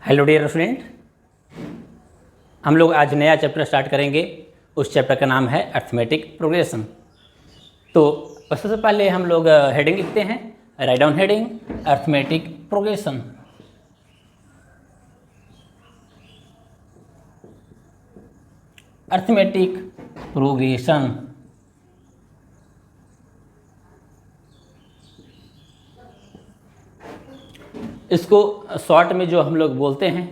Hello dear student, हम लोग आज नया चैप्टर स्टार्ट करेंगे। उस चैप्टर का नाम है अर्थमेटिक प्रोग्रेशन। तो सबसे पहले हम लोग हेडिंग लिखते हैं, write down heading arithmetic progression. Arithmetic progression इसको शॉर्ट में जो हम लोग बोलते हैं,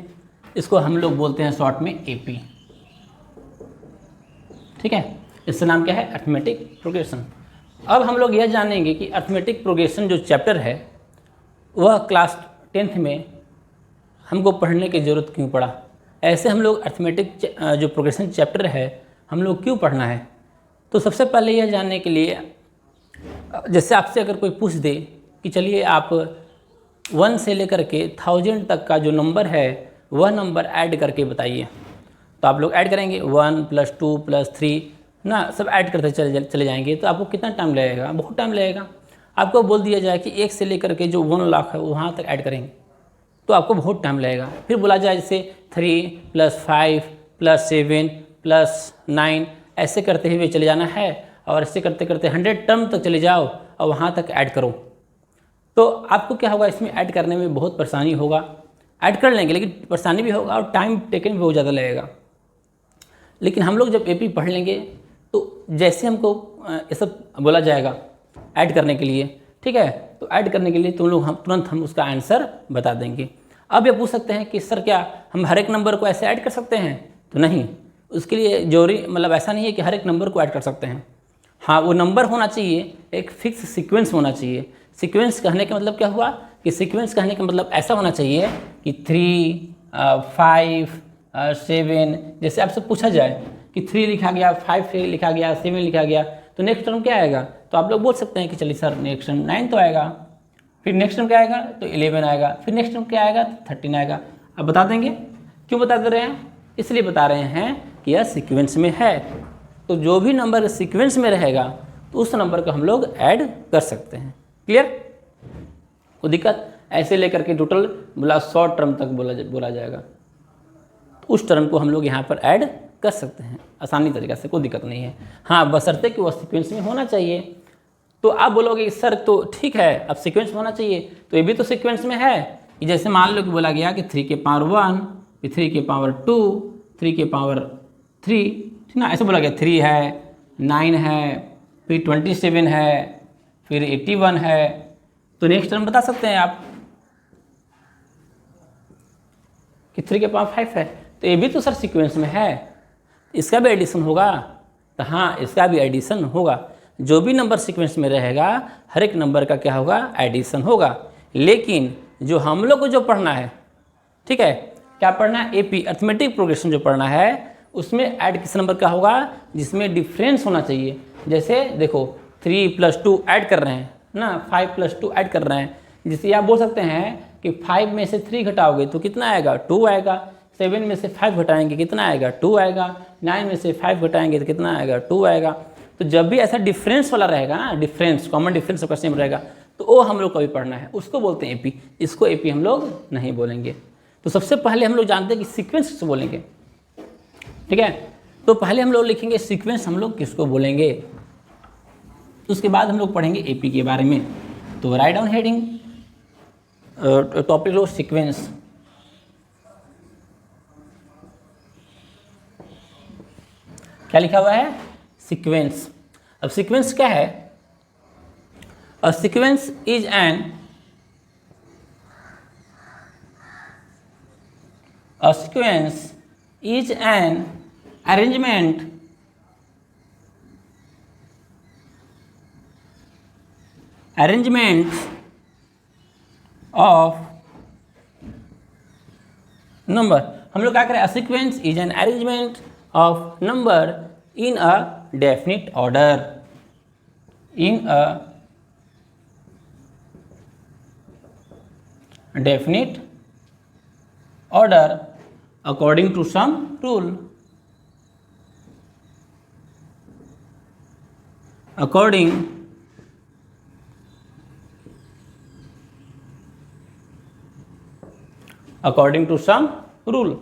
इसको हम लोग बोलते हैं शॉर्ट में एपी। ठीक है, इसका नाम क्या है? Arithmetic progression. अब हम लोग यह जानेंगे कि अर्थमेटिक प्रोग्रेशन जो चैप्टर है वह क्लास 10th में हमको पढ़ने की ज़रूरत क्यों पड़ा। ऐसे हम लोग अर्थमेटिक जो प्रोग्रेशन चैप्टर है हम लोग क्यों पढ़ना है। तो सबसे पहले यह जानने के लिए, जैसे आपसे अगर कोई पूछ दे कि चलिए आप 1 से लेकर के 1000 तक का जो नंबर है वह नंबर ऐड करके बताइए, तो आप लोग ऐड करेंगे 1 + 2 + 3 ना, सब ऐड करते चले जाएंगे। तो आपको कितना टाइम लगेगा? बहुत टाइम लगेगा। आपको बोल दिया जाए कि 1 से लेकर के जो 1 लाख है वहाँ तक ऐड करेंगे तो आपको बहुत टाइम लगेगा। फिर बोला जाए जैसे 3 + 5 + 7 + 9 ऐसे करते हुए चले जाना है, और ऐसे करते करते 100 टर्म तक चले जाओ और वहाँ तक ऐड करो, तो आपको क्या होगा, इसमें ऐड करने में बहुत परेशानी होगा। ऐड कर लेंगे लेकिन परेशानी भी होगा और टाइम टेकन भी बहुत ज़्यादा लगेगा। लेकिन हम लोग जब एपी पढ़ लेंगे तो जैसे हमको ये सब बोला जाएगा ऐड करने के लिए, ठीक है, तो ऐड करने के लिए हम तुरंत उसका आंसर बता देंगे। अब ये पूछ सकते हैं कि सर क्या हम हर एक नंबर को ऐसे ऐड कर सकते हैं? तो नहीं, उसके लिए जरूरी मतलब ऐसा नहीं है कि हर एक नंबर को ऐड कर सकते हैं। हाँ, वो नंबर होना चाहिए, एक फिक्स सीक्वेंस होना चाहिए। सीक्वेंस कहने का मतलब क्या हुआ कि सीक्वेंस कहने का मतलब ऐसा होना चाहिए कि 3, 5, 7, जैसे आपसे पूछा जाए कि 3 लिखा गया, 5 लिखा गया, 7 लिखा गया, तो नेक्स्ट टर्म क्या आएगा? तो आप लोग बोल सकते हैं कि चलिए सर नेक्स्ट टर्म 9 तो आएगा, फिर नेक्स्ट टर्म क्या आएगा? तो 11 आएगा, फिर नेक्स्ट टर्म क्या आएगा? तो 13 आएगा। अब बता देंगे। क्यों बता दे रहे हैं? इसलिए बता रहे हैं कि यह सीक्वेंस में है, तो जो भी नंबर सीक्वेंस में रहेगा तो उस नंबर को हम लोग ऐड कर सकते हैं। क्लियर? कोई दिक्कत? ऐसे लेकर के टोटल बोला 100 टर्म तक बोला जाएगा, तो उस टर्म को हम लोग यहाँ पर ऐड कर सकते हैं आसानी तरीक़े से, कोई दिक्कत नहीं है। हाँ, बशर्ते कि वह सीक्वेंस में होना चाहिए। तो आप बोलोगे सर तो ठीक है, अब सीक्वेंस में होना चाहिए, तो ये भी तो सीक्वेंस में है कि जैसे मान लो कि बोला गया कि 3 की पावर 1, फिर 3 की पावर 2, 3 की पावर 3, ठीक ना, ऐसे बोला गया 3 है, 9 है, फिर 27 है, फिर 81 है। तो नेक्स्ट टर्म बता सकते हैं आप कि 3 के पावर 5 है, तो ये भी तो सर सीक्वेंस में है, इसका भी एडिशन होगा। तो हाँ, इसका भी एडिशन होगा। जो भी नंबर सीक्वेंस में रहेगा हर एक नंबर का क्या होगा? एडिशन होगा। लेकिन जो हम लोग को जो पढ़ना है, ठीक है, क्या पढ़ना है? एपी अर्थमेटिक प्रोग्रेशन जो पढ़ना है उसमें ऐड किस नंबर का होगा? जिसमें डिफरेंस होना चाहिए। जैसे देखो 3 + 2 ऐड कर रहे हैं ना, 5 + 2 ऐड कर रहे हैं, जिससे आप बोल सकते हैं कि 5 में से 3 घटाओगे तो कितना आएगा? 2 आएगा। 7 में से 5 घटाएंगे कितना आएगा? 2 आएगा। 9 में से 5 घटाएंगे तो कितना आएगा? 2 आएगा। तो जब भी ऐसा डिफरेंस वाला रहेगा ना, डिफरेंस कॉमन डिफरेंस सबका सेम रहेगा, तो वो हम लोग को भी पढ़ना है, उसको बोलते हैं एपी। इसको एपी हम लोग नहीं बोलेंगे। तो सबसे पहले हम लोग जानते हैं कि सीक्वेंस किसको बोलेंगे, ठीक है। तो पहले हम लोग लिखेंगे सीक्वेंस हम लोग किसको बोलेंगे, उसके बाद हम लोग पढ़ेंगे एपी के बारे में। तो राइट डाउन हेडिंग टॉपिक लो सीक्वेंस। क्या लिखा हुआ है? सीक्वेंस। अब सीक्वेंस क्या है? A sequence is an arrangement of number। हम लोग क्या करें? A sequence is an arrangement of number in a definite order, in a definite order according to some rule, according according to some rule.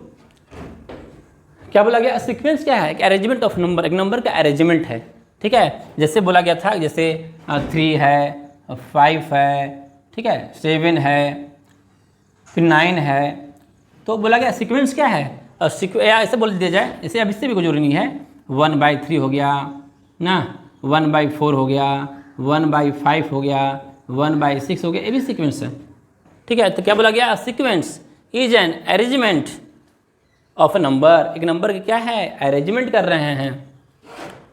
क्या बोला गया? Sequence क्या है? Arrangement of number, एक नंबर का अरेंजमेंट है, ठीक है। जैसे बोला गया था, जैसे 3 है, 5 है, ठीक है, 7 है, फिर 9 है, तो बोला गया सीक्वेंस क्या है। और या ऐसे बोल दिया जाए, ऐसे अब इससे भी कोई जरूरी नहीं है, 1/3 हो गया ना, 1/4 हो गया, 1/5 हो गया, 1/6 हो गया, ये भी सीक्वेंस है, ठीक है। तो क्या बोला गया? Sequence is an arrangement of a number, एक नंबर के क्या है? अरेंजमेंट कर रहे हैं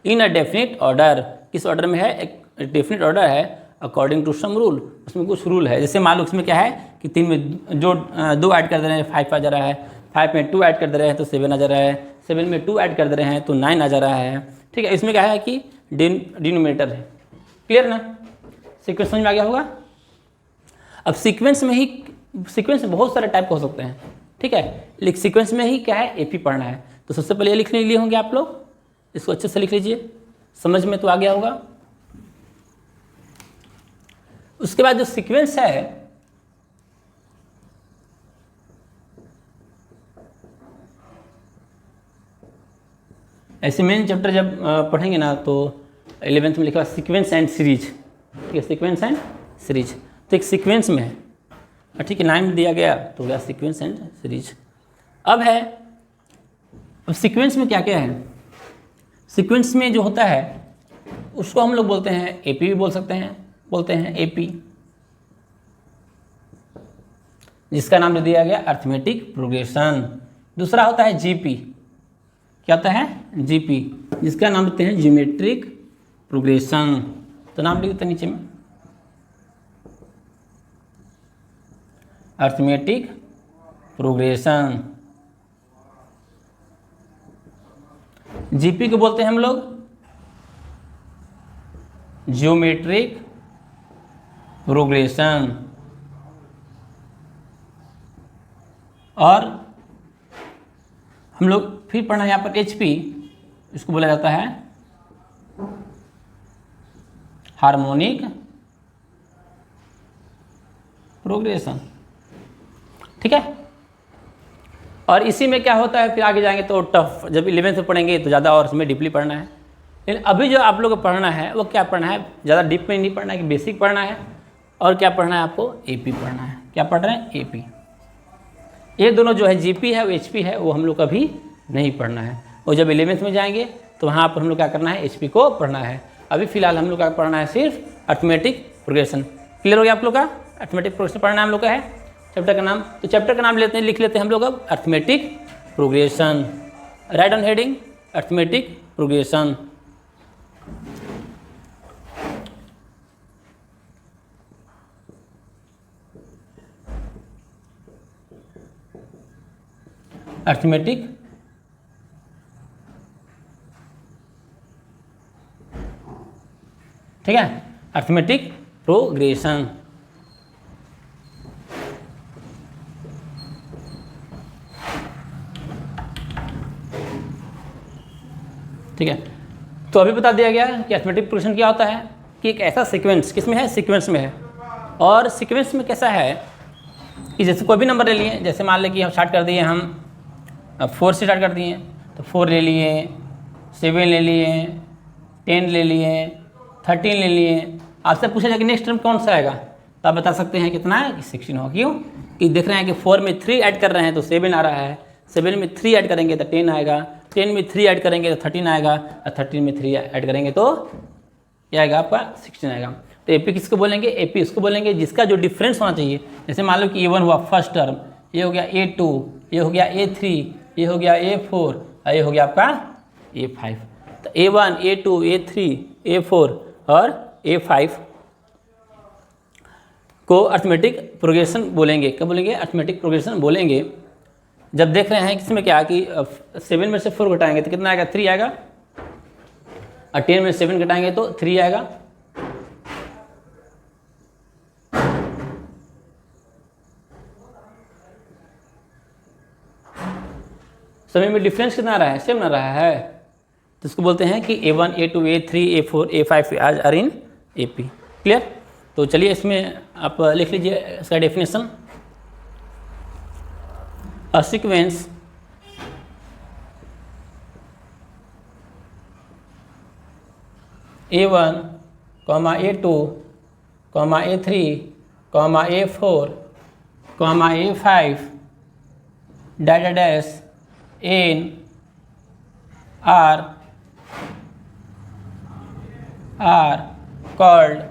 इन अ डेफिनेट ऑर्डर, किस ऑर्डर में है? एक डेफिनेट ऑर्डर है, अकॉर्डिंग टू सम रूल, उसमें कुछ रूल है। जैसे मान लो उसमें क्या है कि 3 में जो 2 ऐड कर दे रहे हैं 5 आ जा रहा है, 5 में 2 ऐड कर दे रहे हैं तो 7 आ जा रहा है, 7 में 2 ऐड कर दे रहे हैं तो 9 आ जा रहा है, ठीक है। इसमें क्या है कि डिनोमिनेटर है। क्लियर ना? सीक्वेंस समझ में आ गया होगा। अब सीक्वेंस में ही, सीक्वेंस बहुत सारे टाइप के हो सकते हैं, ठीक है, लेकिन सीक्वेंस में ही क्या है? एपी पढ़ना है। तो सबसे पहले ये लिखने लिए होंगे आप लोग, इसको अच्छे से लिख लीजिए, समझ में तो आ गया होगा। उसके बाद जो सीक्वेंस है, ऐसे मेन चैप्टर जब पढ़ेंगे ना तो 11th में लिखा हुआ सीक्वेंस एंड सीरीज, ठीक है, सीक्वेंस एंड सीरीज। तो एक सीक्वेंस में है, ठीक है, 9 दिया गया तो गया सीक्वेंस एंड सीरीज। अब है, अब सीक्वेंस में क्या क्या है? सीक्वेंस में जो होता है उसको हम लोग बोलते हैं एपी भी बोलते हैं एपी, जिसका नाम दे दिया गया अर्थमेटिक प्रोग्रेशन। दूसरा होता है जीपी, क्या होता है? जीपी, जिसका नाम देते हैं ज्योमेट्रिक प्रोग्रेशन। तो नाम लिख देते हैं नीचे में, अर्थमेटिक प्रोग्रेशन। जीपी को बोलते हैं हम लोग ज्योमेट्रिक प्रोग्रेशन। और हम लोग फिर पढ़ना है यहाँ पर एचपी, इसको बोला जाता है हार्मोनिक प्रोग्रेशन, ठीक है। और इसी में क्या होता है, फिर आगे जाएंगे तो टफ, जब 11th में पढ़ेंगे तो ज़्यादा और उसमें डीपली पढ़ना है। लेकिन अभी जो आप लोग को पढ़ना है वो क्या पढ़ना है? ज़्यादा डीप में नहीं पढ़ना है, कि बेसिक पढ़ना है। और क्या पढ़ना है आपको? एपी पढ़ना है। क्या पढ़ रहे हैं? एपी। ये दोनों जो है जीपी है वो एचपी है, वो हम लोग कभी नहीं पढ़ना है। और जब 11th में जाएंगे तो वहाँ पर हम लोग क्या करना है? एचपी को पढ़ना है। अभी फिलहाल हम लोग क्या पढ़ना है? सिर्फ अर्थमेटिक प्रोग्रेशन। क्लियर हो गया आप लोग का? अर्थमेटिक प्रोग्रेशन पढ़ना हम लोग का है चैप्टर का नाम। तो चैप्टर का नाम लेते हैं, लिख लेते हैं हम लोग अब arithmetic progression. Right on heading arithmetic progression. Arithmetic ठीक है, अर्थमेटिक प्रोग्रेशन। ठीक है, तो अभी बता दिया गया कि अर्थमेटिक प्रोग्रेशन क्या होता है, कि एक ऐसा सीक्वेंस, किसमें है? सीक्वेंस में है। और सीक्वेंस में कैसा है कि जैसे कोई भी नंबर ले लिए, जैसे मान लें कि हम स्टार्ट कर दिए, हम 4 से स्टार्ट कर दिए तो 4 ले लिए, 7 ले लिए, 10 ले लिए, 13 ले लिए। आपसे पूछा जाए कि नेक्स्ट टर्म कौन सा आएगा, तो आप बता सकते हैं कितना है? 16 होगा। क्यों? कि देख रहे हैं कि 4 में 3 ऐड कर रहे हैं तो 7 आ रहा है, 7 में 3 ऐड करेंगे तो 10 आएगा, 10 में 3 ऐड करेंगे तो 13 आएगा, और 13 में 3 ऐड करेंगे तो क्या आएगा आपका? 16 आएगा। तो एपी किसको बोलेंगे? एपी उसको बोलेंगे जिसका जो डिफरेंस होना चाहिए। जैसे मान लो कि A1 हुआ फर्स्ट टर्म, ये हो गया A2, ये हो गया A3, ये हो गया A4 और ये हो gया आपका A5। तो A1, A2, A3, A4 और A5 को अर्थमेटिक प्रोग्रेशन बोलेंगे। क्या बोलेंगे? अर्थमेटिक प्रोग्रेशन बोलेंगे। जब देख रहे हैं कि इसमें क्या कि 7 में से 4 घटाएंगे तो कितना आएगा? 3 आएगा, और 10 में 7 घटाएंगे तो 3 आएगा। सभी में डिफरेंस कितना आ रहा है? सेम आ रहा है। तो इसको बोलते हैं कि A1, A2, A3, A4, A5 are in AP। Clear? तो चलिए इसमें आप लिख लीजिए इसका definition. A sequence A1, A2, A3, A4, A5 dash dash n are called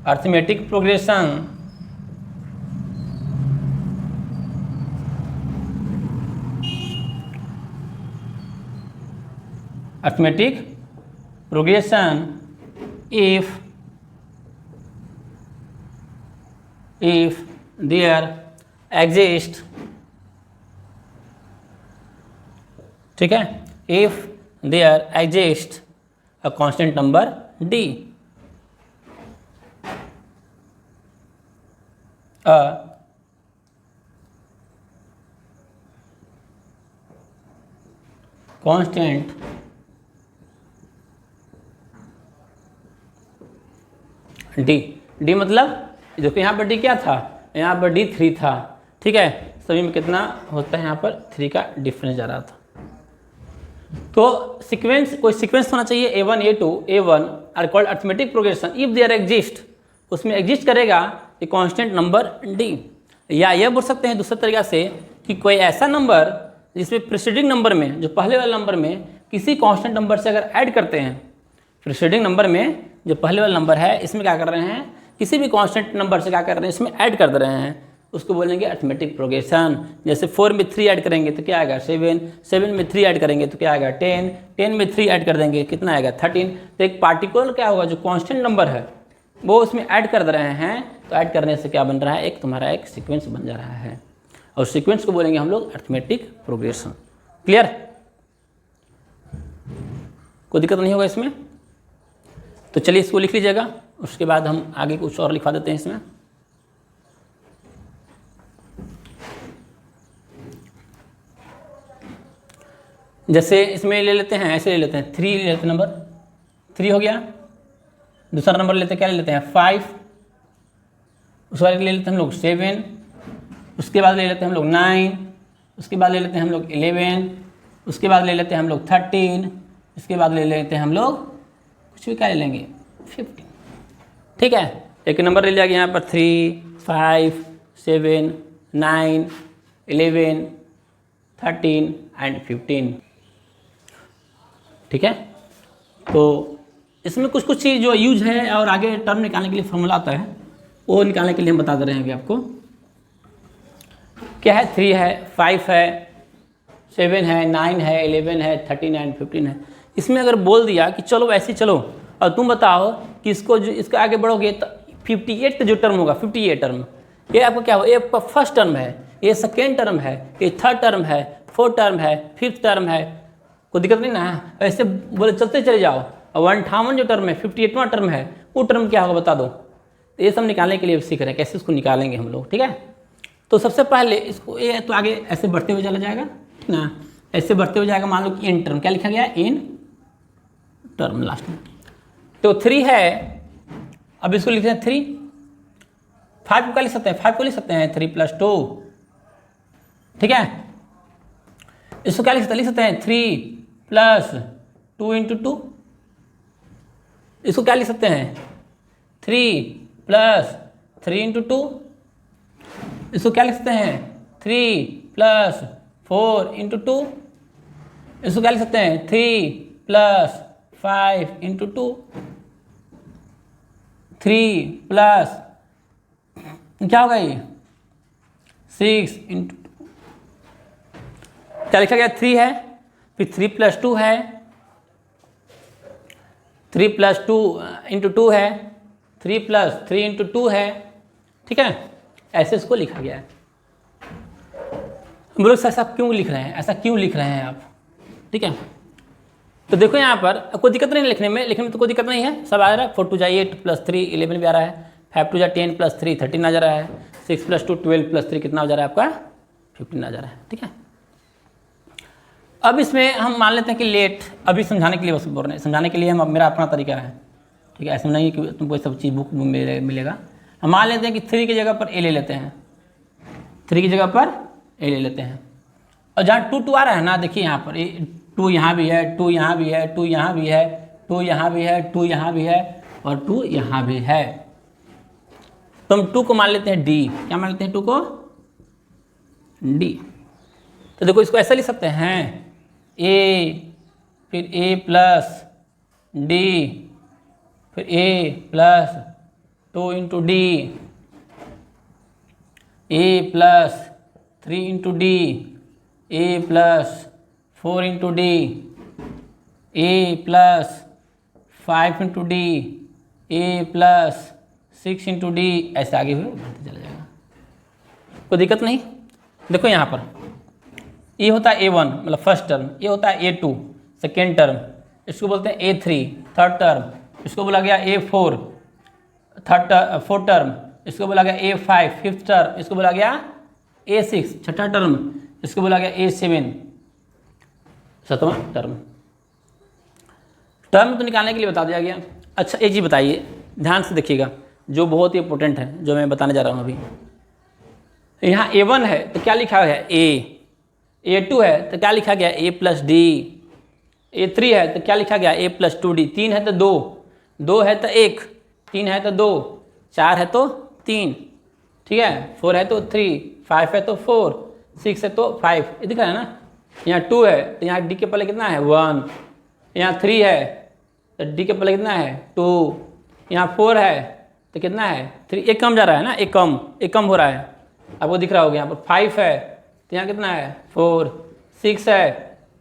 arithmetic progression if there exist, ठीक है, if there exist a constant number d, a constant d मतलब देखो यहाँ पर d क्या था, यहाँ पर d 3 था, ठीक है, सभी में कितना होता है, यहाँ पर 3 का डिफरेंस जा रहा था। तो सीक्वेंस, कोई सीक्वेंस होना चाहिए A1 A2 A1 are called arithmetic progression if there exist, उसमें एग्जिस्ट करेगा ए कांस्टेंट नंबर d, या यह बोल सकते हैं दूसरे तरीका से कि कोई ऐसा नंबर जिसमें प्रीसीडिंग नंबर में, जो पहले वाले नंबर में किसी कांस्टेंट नंबर से अगर ऐड करते हैं, प्रीसीडिंग नंबर में जो पहले वाला नंबर है इसमें क्या कर रहे हैं, किसी भी कांस्टेंट नंबर से क्या कर रहे हैं, इसमें ऐड कर दे रहे हैं, उसको बोलेंगे अरिथमेटिक प्रोग्रेशन। जैसे 4 में 3 ऐड करेंगे तो क्या आएगा 7, 7 में 3 ऐड करेंगे तो क्या आएगा 10, 10 में 3 ऐड कर देंगे कितना आएगा 13। तो एक पार्टिकुलर क्या होगा, जो कांस्टेंट नंबर है वो उसमें ऐड कर दे रहे हैं, तो ऐड करने से क्या बन रहा है, एक तुम्हारा एक सीक्वेंस बन जा रहा है, और सीक्वेंस को बोलेंगे हम लोग अरिथमेटिक प्रोग्रेशन। क्लियर, कोई दिक्कत नहीं होगा इसमें। तो चलिए इसको लिख लीजिएगा, उसके बाद हम आगे कुछ और लिखवा देते हैं इसमें। जैसे इसमें ले लेते हैं, ऐसे ले लेते हैं 3 ले लेते हैं, नंबर 3 हो गया। दूसरा नंबर लेते हैं, क्या ले लेते हैं 5, उसके बाद ले लेते हैं हम लोग 7, उसके बाद ले लेते हैं हम लोग 9, उसके बाद ले लेते हैं हम लोग 11, उसके बाद ले लेते हैं हम लोग 13, इसके बाद ले लेते हैं हम लोग कुछ भी क्या ले लेंगे 15। ठीक है, एक नंबर ले लिया गया यहाँ पर 3, 5, 7, 9, 11, 13 एंड 15। ठीक है, तो इसमें कुछ कुछ चीज़ जो यूज है और आगे टर्म निकालने के लिए फॉर्मूला आता है, वो निकालने के लिए हम बता दे रहे हैं अभी आपको। क्या है, 3 है, 5 है, 7 है, 9 है, 11 है, 13 एंड 15 है। इसमें अगर बोल दिया कि चलो ऐसे चलो, और तुम बताओ कि इसको जो इसके आगे बढ़ोगे तो 58 जो टर्म होगा, 58 टर्म, ये आपका क्या हो, ये आपका फर्स्ट टर्म है, ये सेकेंड टर्म है, ये थर्ड टर्म है, फोर्थ टर्म है, फिफ्थ टर्म है, कोई दिक्कत नहीं ना। ऐसे बोले चलते चले जाओ, और 58 जो टर्म है, 58वां टर्म है, वो टर्म क्या होगा बता दो। तो ये सब निकालने के लिए सीख रहे हैं कैसे उसको निकालेंगे हम लोग। ठीक है, तो सबसे पहले इसको, ये तो आगे ऐसे बढ़ते हुए चला जाएगा, ठीक ना, ऐसे बढ़ते हुए जाएगा। मान लो कि इन टर्म, क्या लिखा गया, इन टर्म लास्ट में। तो 3 है, अब इसको लिखते हैं 3, 5 को क्या लिख सकते हैं, 5 को लिख सकते हैं 3 + 2। ठीक है, इसको क्या लिख सकते हैं 3 + 2 × 2। इसको क्या लिख सकते हैं 3 + 3 × 2। इसको क्या लिख सकते हैं 3 + 4 × 2। इसको क्या लिख सकते हैं 3 + 5 × 2। 3 प्लस क्या होगा ये 6 × 2। क्या लिखा गया 3 है, फिर 3 + 2 है, 3 + 2 × 2 है, 3 + 3 × 2 है। ठीक है, ऐसे इसको लिखा गया है। हम लोग ऐसा क्यों लिख रहे हैं, ऐसा क्यों लिख रहे हैं आप। ठीक है, तो देखो यहाँ पर कोई दिक्कत नहीं लिखने में तो कोई दिक्कत नहीं है, सब आ रहा है। 4 × 2 = 8 + 3 11 भी आ रहा है, 5 × 2 = 10 + 3 13 आ जा रहा है, 6 + 2 12 + 3 कितना हो जा रहा है आपका 15 आ जा रहा है। ठीक है, अब इसमें हम मान लेते हैं कि लेट, अभी समझाने के लिए बस बोल रहे हैं, समझाने के लिए हम, मेरा अपना तरीका है। ठीक है, ऐसा नहीं कि तुमको सब चीज़ बुक मिलेगा। हम मान लेते हैं कि 3 की जगह पर ए ले लेते हैं, 3 की जगह पर ए ले लेते हैं। और जहाँ 2 2 आ रहा है ना, देखिए यहाँ पर 2 यहाँ भी है, 2 यहाँ भी है, 2 यहाँ भी है, 2 यहाँ भी है, 2 यहाँ भी है और 2 यहाँ भी है। तो हम 2 को मान लेते हैं डी। क्या मान लेते हैं 2 को? डी। तो देखो इसको ऐसा लिख सकते हैं, ए फिर ए प्लस डी फिर ए प्लस 2 इंटू डी, ए प्लस 3 इंटू डी, ए प्लस 4 इंटू डी, ए प्लस 5 इंटू डी, ए प्लस 6 इंटू डी, ऐसे आगे भी बढ़ते चला जाएगा, कोई दिक्कत नहीं। देखो यहाँ पर ये होता है A1 मतलब फर्स्ट टर्म, ये होता है A2 सेकेंड टर्म, इसको बोलते हैं A3 थर्ड टर्म, इसको बोला गया A4 फोर्थ टर्म, इसको बोला गया A5 फिफ्थ टर्म, इसको बोला गया A6 छठा टर्म, इसको बोला गया A7 सातवां टर्म। टर्म तो निकालने के लिए बता दिया गया। अच्छा एक चीज़ बताइए, ध्यान से देखिएगा, जो बहुत ही इंपॉर्टेंट है, जो मैं बताने जा रहा हूँ अभी। यहाँ A1 है तो क्या लिखा है A, A2 है तो क्या लिखा गया A प्लस डी, A3 है तो क्या लिखा गया A प्लस 2D, 3 है तो 2, 2 है तो 1, 3 है तो 2, 4 है तो 3, ठीक है, 4 है तो 3, 5 है तो 4, 6 है तो 5, ये दिख रहा है ना। यहाँ 2 है तो यहाँ D के पहले कितना है 1, यहाँ 3 है तो D के पहले कितना है 2, यहाँ 4 है तो कितना है 3, एक कम जा रहा है ना, एक कम हो रहा है, आपको दिख रहा होगा। यहाँ पर 5 है तो यहाँ कितना है 4, 6 है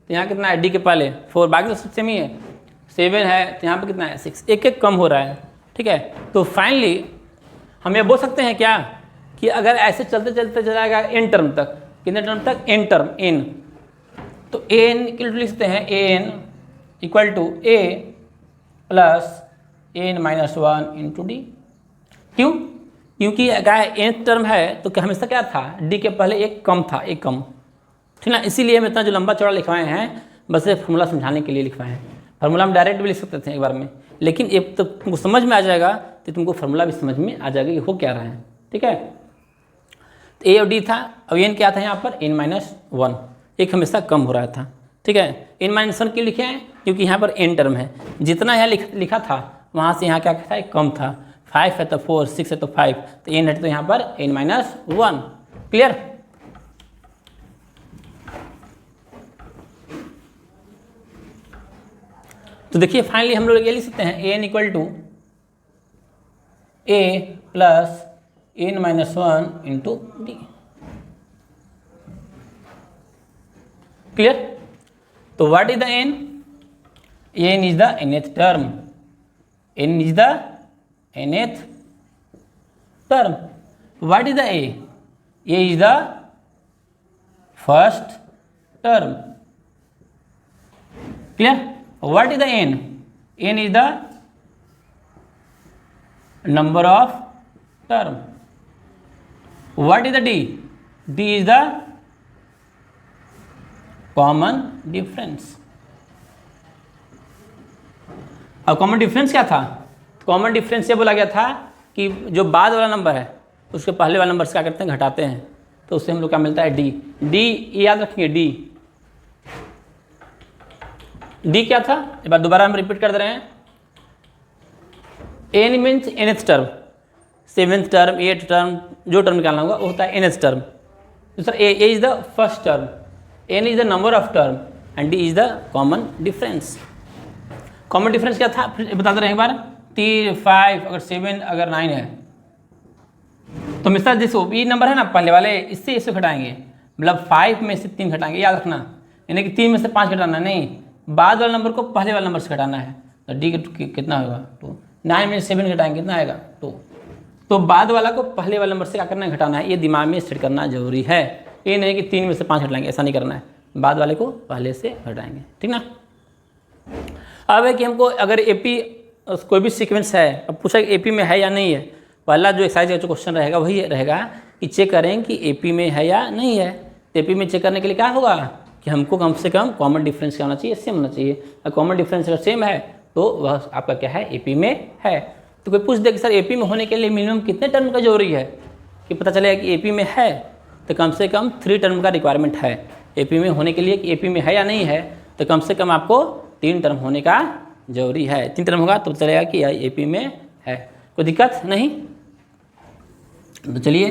तो यहाँ कितना है D के पहले 4, बाकी तो सब सेम ही है, 7 है तो यहाँ पर कितना है 6, एक कम हो रहा है, ठीक है। तो फाइनली हम ये बोल सकते हैं क्या कि अगर ऐसे चलते चलते चला जाएगा n टर्म तक, कितने टर्म तक n टर्म n, तो an इक्वल टू लिखते हैं an equal to a plus n minus 1 into d. क्यों? क्योंकि अगर n टर्म है तो क्या हमेशा क्या था d के पहले एक कम था, एक कम, ठीक ना। इसीलिए हम इतना जो लंबा चौड़ा लिखवाए हैं बस ये फॉर्मूला समझाने के लिए लिखवाए हैं। फार्मूला हम डायरेक्ट भी लिख सकते थे एक बार में, लेकिन एक तो तुमको समझ में आ जाएगा तो तुमको फार्मूला भी समझ में आ जाएगा कि हो क्या रहा है, ठीक है। तो ए और डी था, अब एन क्या था यहाँ पर n माइनस 1, एक हमेशा कम हो रहा था, ठीक है। n माइनस 1 क्यों लिखे हैं? क्योंकि यहाँ पर n टर्म है, जितना यहाँ लिखा था वहाँ से यहाँ क्या था एक कम था, 5 है तो 4, 6 है तो 5, तो n है तो यहाँ पर n माइनस 1। क्लियर? तो देखिए फाइनली हम लोग ये लिख सकते हैं an equal to a plus n minus 1 into D. Clear? तो what is the n? n is the nth term, n is the nth term. What is the a? a is the first term. Clear? What is the n? n is the number of term. What is the d? d is the common difference. अब common difference क्या था? Common difference ये बोला गया था कि जो बाद वाला नंबर है उसके पहले वाला नंबर से क्या करते हैं घटाते हैं, तो उससे हम लोग क्या मिलता है डी। डी याद रखेंगे, डी डी क्या था, एक बार दोबारा हम रिपीट कर दे रहे हैं। n means nth term, 7th term, 8th term, जो टर्म निकालना होगा वो होता है nth टर्म। दूसरा a is the first term, n is the number of term and d is the common difference. Common difference क्या था फिर बता दे रहे हैं एक बार, 3, 5 अगर 7 अगर 9 है तो हमेशा जैसे ये नंबर है ना पहले वाले, इससे इसे घटाएंगे, मतलब 5 में से 3 घटाएंगे, याद रखना, यानी कि 3 में से 5 घटाना नहीं, बाद वाले नंबर को पहले वाले नंबर से घटाना है। तो डी कितना होगा 2, 9 में 7 घटाएंगे कितना आएगा 2, तो बाद वाला को पहले वाले नंबर से क्या करना है घटाना है, ये दिमाग में सेट करना जरूरी है। ये नहीं कि 3 में से 5 घटाएंगे, ऐसा नहीं करना है, बाद वाले को पहले से घटाएंगे, ठीक ना। अब है कि हमको अगर एपी कोई भी सीक्वेंस है, अब पूछा कि एपी में है या नहीं है, पहला जो एक्सरसाइज का जो क्वेश्चन रहेगा वही रहेगा कि चेक करें कि एपी में है या नहीं है। तो एपी में चेक करने के लिए क्या होगा कि हमको कम से कम कॉमन डिफरेंस क्या होना चाहिए, सेम होना चाहिए। अगर कॉमन डिफरेंस अगर सेम है तो वह आपका क्या है एपी में है। तो कोई पूछ दे कि सर एपी में होने के लिए मिनिमम कितने टर्म का जरूरी है कि पता चलेगा कि एपी में है, तो कम से कम 3 टर्म का रिक्वायरमेंट है एपी में होने के लिए कि एपी में है या नहीं है, तो कम से कम आपको 3 टर्म होने का जरूरी है। 3 टर्म होगा तो चलेगा कि एपी में है, कोई दिक्कत नहीं। तो चलिए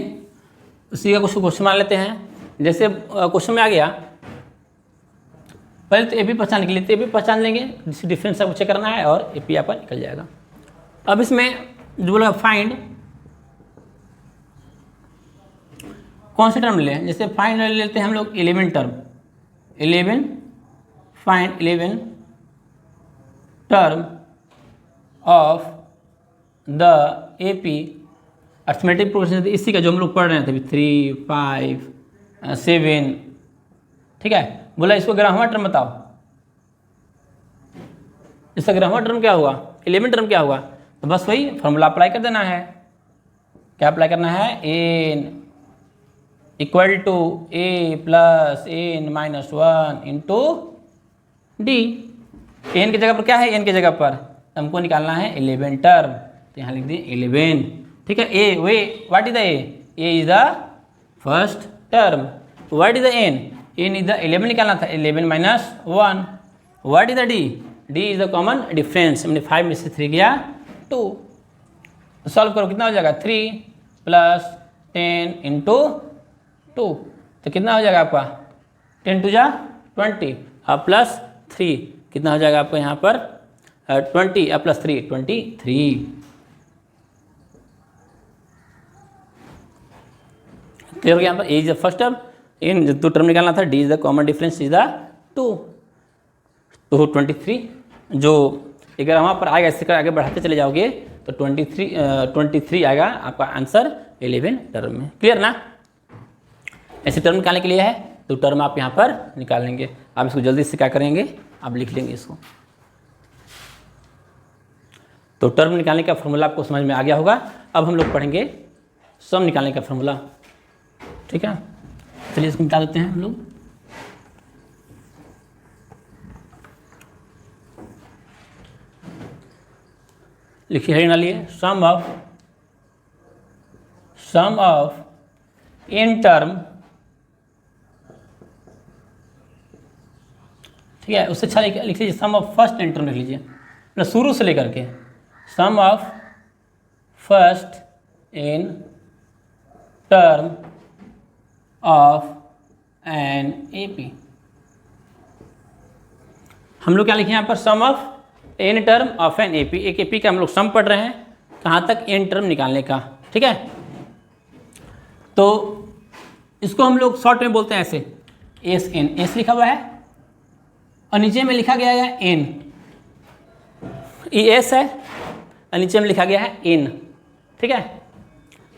उसी का कुछ क्वेश्चन मान लेते हैं। जैसे क्वेश्चन में आ गया, पहले तो एपी पहचान के लिए तो एपी पहचान लेंगे, जिससे डिफरेंस आपको चेक करना है और एपी आपका निकल जाएगा। अब इसमें जो बोला फाइंड कौन से टर्म लें, जैसे फाइंड लेते हैं हम लोग 11 term, 11 find 11 term of the AP arithmetic progression, इसी का जो हम लोग पढ़ रहे थे अभी 3, 5, 7, ठीक है। बोला इसको ग्रामर टर्म बताओ, इसका ग्रामर टर्म क्या हुआ, 11 टर्म क्या हुआ, तो बस वही फॉर्मूला अप्लाई कर देना है। क्या अप्लाई करना है, n equal to a plus n minus 1 into d. n की जगह पर क्या है, n की जगह पर हमको निकालना है 11 टर्म, तो यहाँ लिख दिए 11, ठीक है। a way what is the a is the first term, what is the n is the 11 निकालना था, 11 minus 1, what is the d is the common difference, मैंने 5 में से 3 गया 2, सॉल्व करो कितना हो जाएगा, 3 प्लस 10 इंटू 2, तो कितना हो जाएगा आपका 10 टू जा 20 और प्लस 3 कितना हो जाएगा आपको यहाँ पर 20 और प्लस 3 23। क्लियर हो गया। यहाँ पर ए इज द फर्स्ट टर्म, इन जो 2 टर्म निकालना था, D is the common difference is the 2, तो 23 जो अगर वहाँ पर आएगा, इससे आगे बढ़ाते चले जाओगे तो 23 आएगा आपका आंसर 11 टर्म में। क्लियर ना। ऐसे टर्म निकालने के लिए है तो टर्म आप यहाँ पर निकाल लेंगे। आप इसको जल्दी से क्या करेंगे, आप लिख लेंगे इसको। तो टर्म निकालने का फॉर्मूला आपको समझ में आ गया होगा। अब हम लोग पढ़ेंगे सम निकालने का फॉर्मूला, ठीक है। चलिए इसको निकाल देते हैं हम लोग। लिखिए, हेडिंग डालिए, सम ऑफ इन टर्म, ठीक है। उससे अच्छा लिख लीजिए sum of first n term लिख लीजिए, मतलब शुरू से लेकर के sum of first n term of an AP. हम लोग क्या लिखे यहाँ पर, sum of N term of an AP. एक एपी का हम लोग सम पढ़ रहे हैं, कहाँ तक, एन टर्म निकालने का, ठीक है। तो इसको हम लोग शॉर्ट में बोलते हैं ऐसे, एस एन, एस लिखा हुआ है और नीचे में लिखा गया है एन, ये एस है और नीचे में लिखा गया है एन, ठीक है।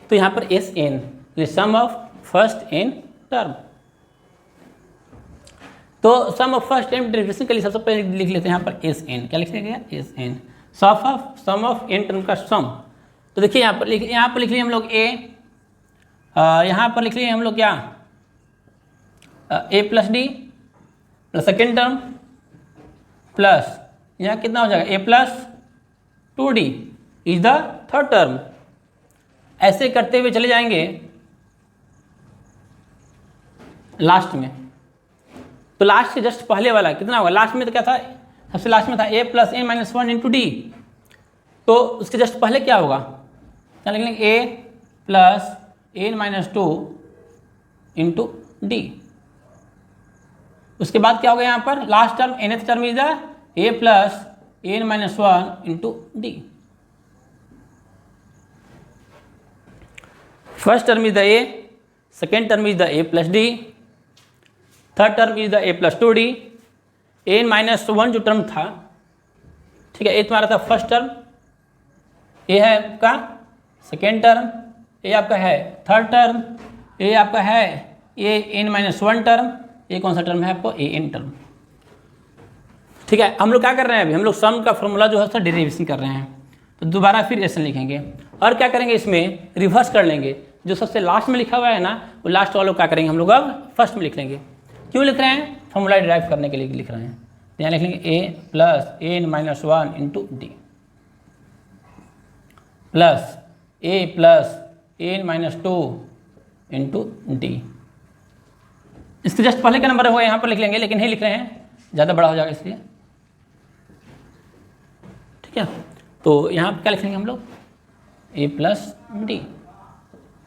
तो यहाँ पर S N, sum of first N term. तो sum of first N derivation के लिए सबसे पहले लिख लेते हैं यहाँ पर एस एन। क्या लिख गया, S N, sum of N term का सम। तो देखिए यहाँ पर लिख लिए हम लोग ए, यहाँ पर लिख लिए हम लोग क्या, A plus D plus second term plus यहाँ कितना हो जाएगा, A plus 2d is the third term. ऐसे करते हुए चले जाएंगे लास्ट में, तो लास्ट से जस्ट पहले वाला कितना होगा, लास्ट में तो क्या था, सबसे लास्ट में था a plus N minus 1 into d, तो उसके जस्ट पहले क्या होगा, क्या लिख लेंगे, a plus N minus 2 into d. उसके बाद क्या होगा यहाँ पर, last term nth term is the a plus N minus 1 into d. First term is the a, second term is the a plus d, third term is the a plus 2d, N minus 1 जो term था, ठीक है, ये तुम्हारा था first term, ये है आपका सेकेंड टर्म, ये आपका है थर्ड टर्म, ये आपका है ये एन माइनस 1 टर्म, ये कौन सा टर्म है आपको, ए एन टर्म, ठीक है। हम लोग क्या कर रहे हैं अभी, हम लोग सम का फॉर्मूला जो है उसका डेरिवेशन कर रहे हैं, तो दोबारा फिर एस लिखेंगे और क्या करेंगे, इसमें रिवर्स कर लेंगे, जो सबसे लास्ट में लिखा हुआ है ना, वो लास्ट वालों क्या करेंगे हम लोग अब फर्स्ट में लिख लेंगे। क्यों लिख रहे हैं, फॉर्मूला डिराइव करने के लिए लिख रहे हैं। तो यहाँ लिख लेंगे A plus N minus 1 into D plus A plus N minus 2 into D, इसके जस्ट पहले का नंबर होगा यहाँ पर लिख लेंगे, लेकिन नहीं लिख रहे हैं, ज़्यादा बड़ा हो जाएगा इसलिए। ठीक है, तो यहाँ पर क्या लिखेंगे हम लोग, a प्लस डी।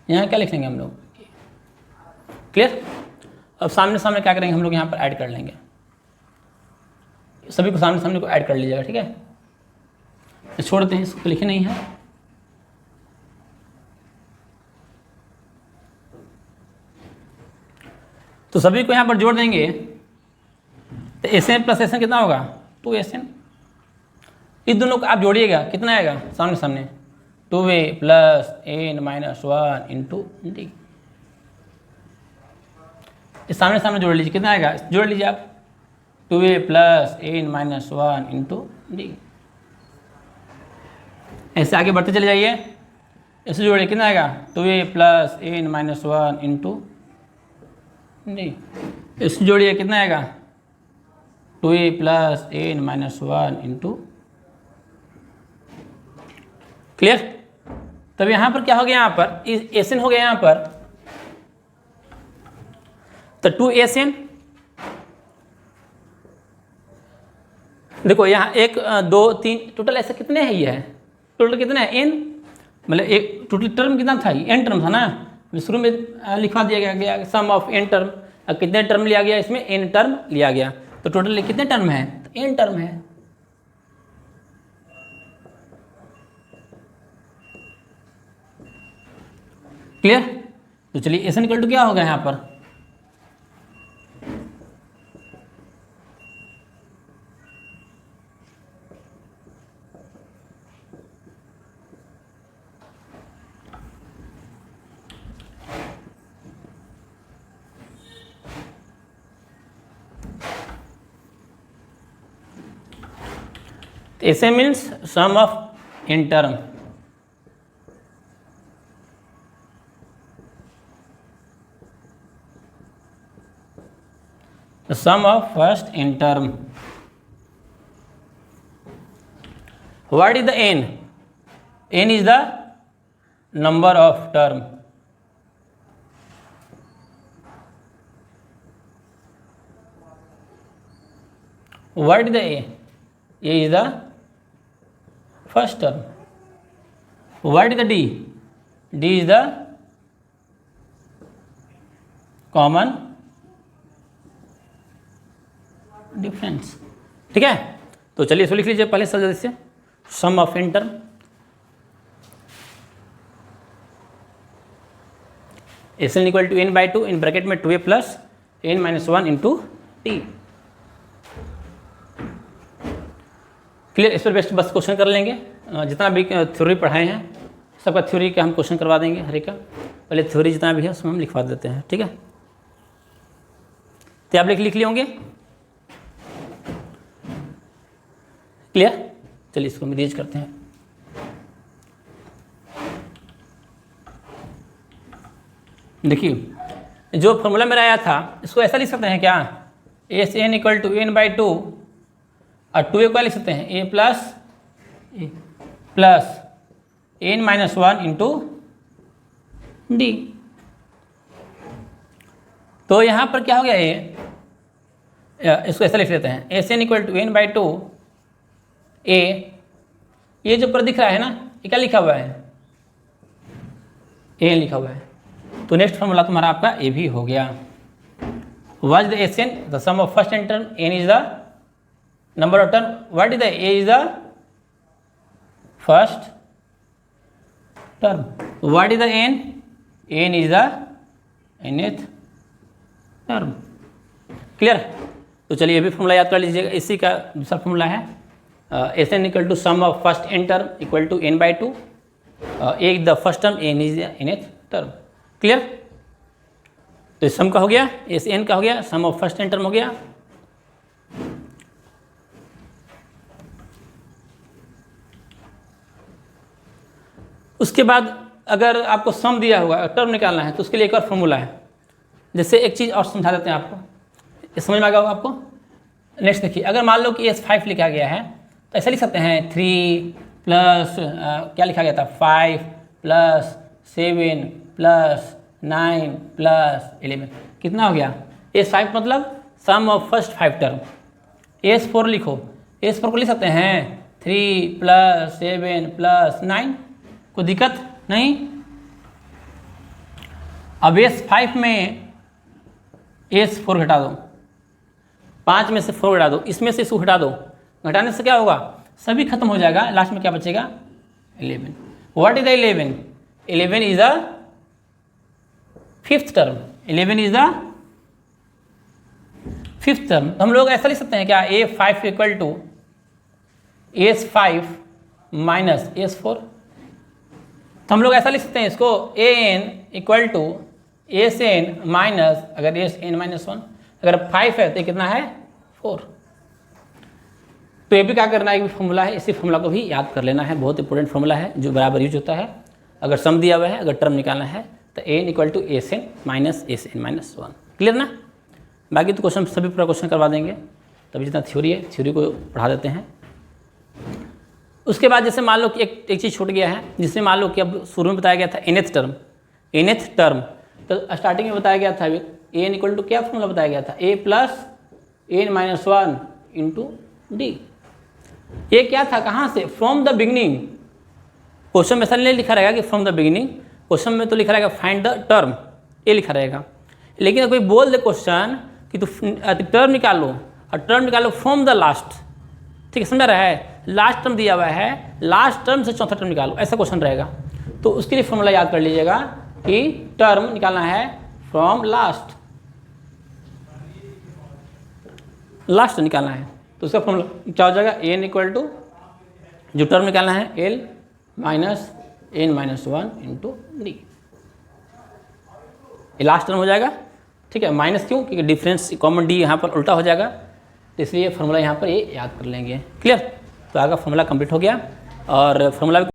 यहाँ क्या लिखेंगे हम लोग, क्लियर। अब सामने सामने क्या करेंगे हम लोग, यहाँ पर ऐड कर लेंगे, सभी को सामने सामने को ऐड कर लीजिएगा। ठीक है, छोड़ते हैं इसको, लिखे नहीं है। तो सभी को यहाँ पर जोड़ देंगे, तो एस प्लस एस कितना होगा, 2SN। इस दोनों को आप जोड़िएगा, कितना आएगा सामने सामने, 2a plus n minus 1 into D. इस सामने सामने जोड़ लीजिए, कितना आएगा, जोड़ लीजिए आप, 2a plus n minus 1 into D. ऐसे आगे बढ़ते चले जाइए, इसे जोड़िए, कितना आएगा, 2a plus n minus 1 into D. इसे जोड़िए, कितना आएगा, 2a plus n minus 1 into. Clear. तब यहाँ पर क्या हो गया, यहाँ पर एसएन हो गया, यहाँ पर तो 2SN। देखो यहाँ 1 2 3 टोटल ऐसे कितने हैं, ये है टोटल कितने हैं, n, मतलब एक टोटल टर्म कितना था, n टर्म था ना, शुरू में लिखवा दिया गया सम ऑफ n टर्म। कितने टर्म लिया गया, इसमें n टर्म लिया गया, तो टोटल कितने टर्म है, तो n टर्म है। क्लियर। तो चलिए SN इक्वल टू क्या होगा यहाँ पर, SN means sum of n term. The sum of first n term. What is the n? N is the number of term. What is the A? A is the first term. What is the D? D is the common difference. ठीक है, तो चलिए इसको लिख लीजिए पहले सब जल्दी से, sum of n term, SN equal to n/2 in bracket में 2a plus n minus 1 into T. Clear. इस पर बेस्ट बस क्वेश्चन कर लेंगे, जितना भी थ्योरी पढ़ाए हैं सबका थ्योरी का हम क्वेश्चन करवा देंगे, हर एक का पहले थ्योरी जितना भी है उसमें हम लिखवा देते हैं। ठीक है, तो आप लिख लिए होंगे। क्लियर। चलिए इसको मिरीज करते हैं। देखिए जो फॉर्मूला मेरा आया था इसको ऐसा लिख सकते हैं क्या, SN इक्वल टू n/2 और 2a को लिख सकते हैं a plus n minus 1 into d. तो यहाँ पर क्या हो गया, इसको ऐसा लिख लेते हैं, SN equal to n/2 a, ये जो पर दिख रहा है ना, ये क्या लिखा हुआ है, a लिखा हुआ है, तो नेक्स्ट फॉर्मूला तुम्हारा आपका ए भी हो गया। What is the SN, the sum of first n term, n is the number of term, what is the a is the first term, what is the n, n is the nth term. Clear. तो चलिए ये भी formula याद कर लीजिएगा, इसी का दूसरा फॉर्मूला है SN equal to sum of first n term equal to n/2, a is the first term, n is the nth term. Clear. तो सम का हो गया, SN का हो गया, sum of first n term हो गया। उसके बाद अगर आपको सम दिया हुआ टर्म निकालना है तो उसके लिए एक और फॉर्मूला है। जैसे एक चीज़ और समझा देते हैं आपको, ये समझ में आ गया होगा आपको। नेक्स्ट देखिए, अगर मान लो कि S5 लिखा गया है तो ऐसा लिख सकते हैं 3 प्लस क्या लिखा गया था, 5 प्लस 7 प्लस 9 प्लस 11, कितना हो गया, S5 मतलब सम ऑफ फर्स्ट 5 टर्म। S4 लिखो, S4 को लिख सकते हैं 3 + 7 + 9, कोई दिक्कत नहीं। अब S5 में S4 घटा दो, 5 में से 4 घटा दो, इसमें से इसको घटा दो, घटाने से क्या होगा, सभी खत्म हो जाएगा, लास्ट में क्या बचेगा 11। What is the 11? 11 is the 5th term, 11 is the 5th term. हम लोग ऐसा लिख सकते हैं क्या, A5 equal to S5 minus S4। तो हम लोग ऐसा लिख सकते हैं इसको, AN equal to SN minus, अगर SN माइनस 1, अगर 5 है तो ये कितना है 4। तो ये भी क्या करना है, एक फॉर्मूला है, इसी फॉर्मूला को भी याद कर लेना है, बहुत इंपॉर्टेंट फॉर्मूला है जो बराबर यूज होता है अगर सम दिया हुआ है, अगर टर्म निकालना है तो AN equal to SN minus SN minus 1। Clear ना? बाकी तो क्वेश्चन सभी पूरा क्वेश्चन करवा देंगे, तभी जितना थ्योरी है थ्योरी को पढ़ा देते हैं। उसके बाद जैसे मान लो कि एक चीज़ छूट गया है, जिसमें मान लो कि अब शुरू में बताया गया था nth टर्म, तो स्टार्टिंग में बताया गया था AN इक्वल टू क्या फॉर्मूला बताया गया था, A + N - 1 इंटू D। ये क्या था, कहाँ से, फ्रॉम द बिगिनिंग। क्वेश्चन में ऐसा नहीं लिखा रहेगा कि फ्रॉम द बिगिनिंग, क्वेश्चन में तो लिखा रहेगा फाइंड द टर्म, ये लिखा रहेगा। लेकिन कोई बोल दे क्वेश्चन कि तू टर्म निकालो, और टर्म निकालो फ्रॉम द लास्ट, ठीक है, समझा रहा है, लास्ट टर्म दिया हुआ है, लास्ट टर्म से चौथा टर्म निकालो, ऐसा क्वेश्चन रहेगा। तो उसके लिए फॉर्मूला याद कर लीजिएगा कि टर्म निकालना है फ्रॉम लास्ट निकालना है। तो उसका फॉर्मूला क्या हो जाएगा, AN इक्वल टू जो टर्म निकालना है L minus N - 1 into D। ये लास्ट टर्म हो जाएगा, ठीक है, माइनस क्यों, क्योंकि डिफरेंस कॉमन D यहाँ पर उल्टा हो जाएगा, तो इसलिए फॉर्मूला यहाँ पर ये याद कर लेंगे। क्लियर? तो आगे फॉर्मूला कंप्लीट हो गया, और फॉर्मूला